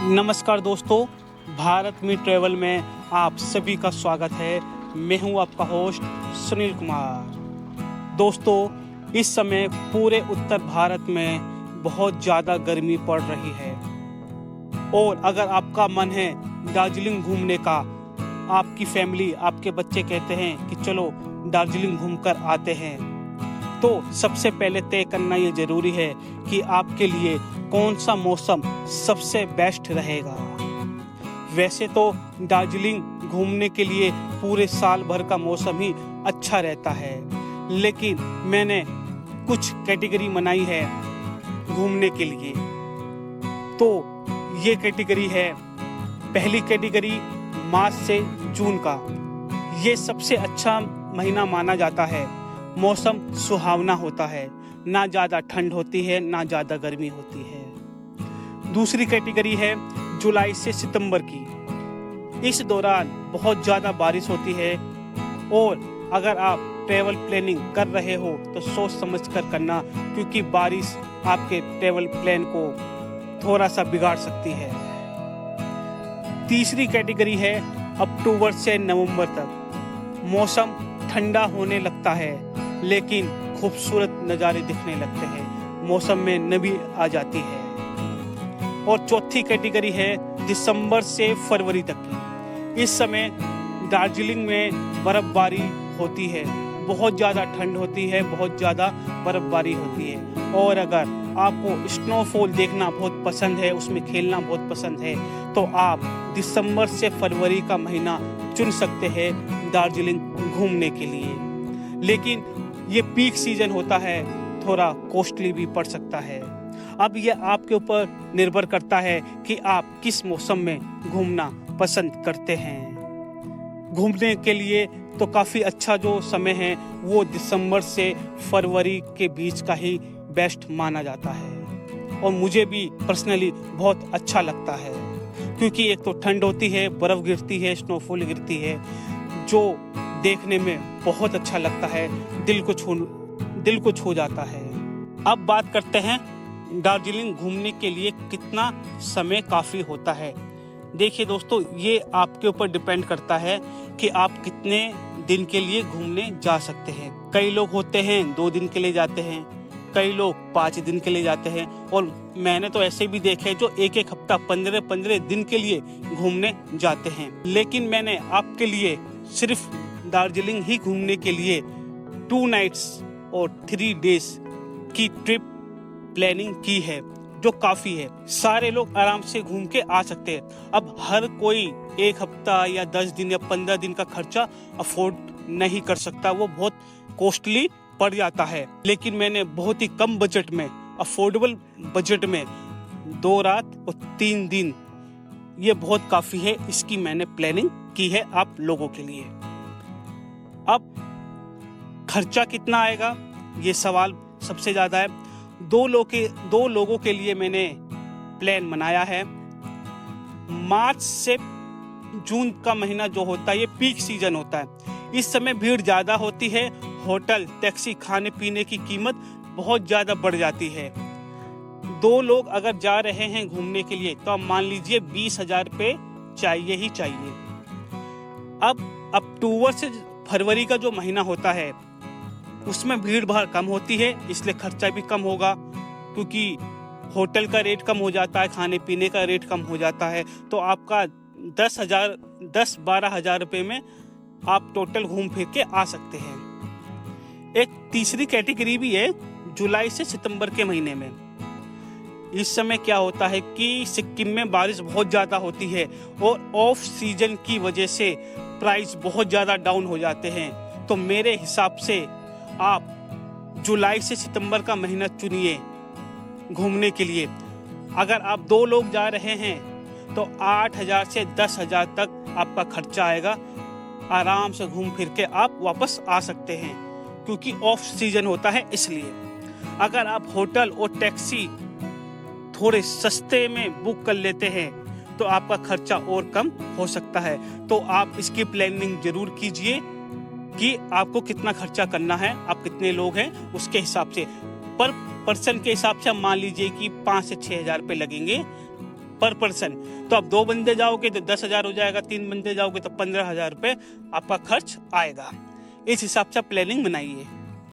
नमस्कार दोस्तों, भारत में ट्रैवल में आप सभी का स्वागत है। मैं हूं आपका होस्ट सुनील कुमार। दोस्तों, इस समय पूरे उत्तर भारत में बहुत ज़्यादा गर्मी पड़ रही है और अगर आपका मन है दार्जिलिंग घूमने का, आपकी फैमिली, आपके बच्चे कहते हैं कि चलो दार्जिलिंग घूमकर आते हैं, तो सबसे पहले तय करना ये ज़रूरी है कि आपके लिए कौन सा मौसम सबसे बेस्ट रहेगा। वैसे तो दार्जिलिंग घूमने के लिए पूरे साल भर का मौसम ही अच्छा रहता है, लेकिन मैंने कुछ कैटेगरी बनाई है घूमने के लिए। तो ये कैटेगरी है, पहली कैटेगरी मार्च से जून का। ये सबसे अच्छा महीना माना जाता है। मौसम सुहावना होता है, ना ज़्यादा ठंड होती है ना ज़्यादा गर्मी होती है। दूसरी कैटेगरी है जुलाई से सितंबर की। इस दौरान बहुत ज़्यादा बारिश होती है और अगर आप ट्रैवल प्लानिंग कर रहे हो तो सोच समझ कर करना, क्योंकि बारिश आपके ट्रैवल प्लान को थोड़ा सा बिगाड़ सकती है। तीसरी कैटेगरी है अक्टूबर से नवंबर तक। मौसम ठंडा होने लगता है लेकिन खूबसूरत नज़ारे दिखने लगते हैं, मौसम में नमी आ जाती है। और चौथी कैटेगरी है दिसंबर से फरवरी तक की। इस समय दार्जिलिंग में बर्फबारी होती है, बहुत ज़्यादा ठंड होती है, बहुत ज़्यादा बर्फबारी होती है। और अगर आपको स्नोफॉल देखना बहुत पसंद है, उसमें खेलना बहुत पसंद है, तो आप दिसंबर से फरवरी का महीना चुन सकते हैं दार्जिलिंग घूमने के लिए। लेकिन ये पीक सीजन होता है, थोड़ा कॉस्टली भी पड़ सकता है। अब यह आपके ऊपर निर्भर करता है कि आप किस मौसम में घूमना पसंद करते हैं। घूमने के लिए तो काफ़ी अच्छा जो समय है वो दिसंबर से फरवरी के बीच का ही बेस्ट माना जाता है और मुझे भी पर्सनली बहुत अच्छा लगता है, क्योंकि एक तो ठंड होती है, बर्फ़ गिरती है, स्नोफॉल गिरती है, जो देखने में बहुत अच्छा लगता है, दिल को छू जाता है। अब बात करते हैं दार्जिलिंग घूमने के लिए कितना समय काफ़ी होता है। देखिए दोस्तों, ये आपके ऊपर डिपेंड करता है कि आप कितने दिन के लिए घूमने जा सकते हैं। कई लोग होते हैं 2 दिन के लिए जाते हैं, कई लोग 5 दिन के लिए जाते हैं, और मैंने तो ऐसे भी देखे जो एक हफ्ता 15 दिन के लिए घूमने जाते हैं। लेकिन मैंने आपके लिए सिर्फ दार्जिलिंग ही घूमने के लिए 2 नाइट्स और 3 डेज की ट्रिप प्लानिंग की है, जो काफ़ी है। सारे लोग आराम से घूम के आ सकते हैं। अब हर कोई 1 हफ्ता या 10 दिन या 15 दिन का खर्चा अफोर्ड नहीं कर सकता, वो बहुत कॉस्टली पड़ जाता है। लेकिन मैंने बहुत ही कम बजट में, अफोर्डेबल बजट में 2 रात और 3 दिन, ये बहुत काफ़ी है, इसकी मैंने प्लानिंग की है आप लोगों के लिए। अब खर्चा कितना आएगा, ये सवाल सबसे ज़्यादा है। 2 लोगों के लिए मैंने प्लान बनाया है। मार्च से जून का महीना जो होता है ये पीक सीजन होता है। इस समय भीड़ ज़्यादा होती है, होटल, टैक्सी, खाने पीने की कीमत बहुत ज़्यादा बढ़ जाती है। 2 लोग अगर जा रहे हैं घूमने के लिए तो आप मान लीजिए 20,000 रुपये चाहिए ही चाहिए। अब अक्टूबर से फरवरी का जो महीना होता है उसमें भीड़ भाड़ कम होती है, इसलिए खर्चा भी कम होगा, क्योंकि होटल का रेट कम हो जाता है, खाने पीने का रेट कम हो जाता है। तो आपका 10-12 हज़ार रुपये में आप टोटल घूम फिर के आ सकते हैं। एक तीसरी कैटेगरी भी है जुलाई से सितंबर के महीने में। इस समय क्या होता है कि सिक्किम में बारिश बहुत ज़्यादा होती है और ऑफ सीजन की वजह से प्राइस बहुत ज़्यादा डाउन हो जाते हैं। तो मेरे हिसाब से आप जुलाई से सितंबर का महीना चुनिए घूमने के लिए। अगर आप 2 लोग जा रहे हैं तो 8,000 से 10,000 तक आपका खर्चा आएगा। आराम से घूम फिर के आप वापस आ सकते हैं, क्योंकि ऑफ सीजन होता है इसलिए। अगर आप होटल और टैक्सी थोड़े सस्ते में बुक कर लेते हैं तो आपका खर्चा और कम हो सकता है। तो आप इसकी प्लानिंग जरूर कीजिए कि आपको कितना खर्चा करना है, आप कितने लोग हैं, उसके हिसाब से पर पर्सन के हिसाब से हम मान लीजिए कि 5 से 6 हज़ार रुपये लगेंगे पर पर्सन। तो आप 2 बंदे जाओगे तो 10,000 हो जाएगा, 3 बंदे जाओगे तो 15,000 रुपये आपका खर्च आएगा। इस हिसाब से प्लानिंग बनाइए।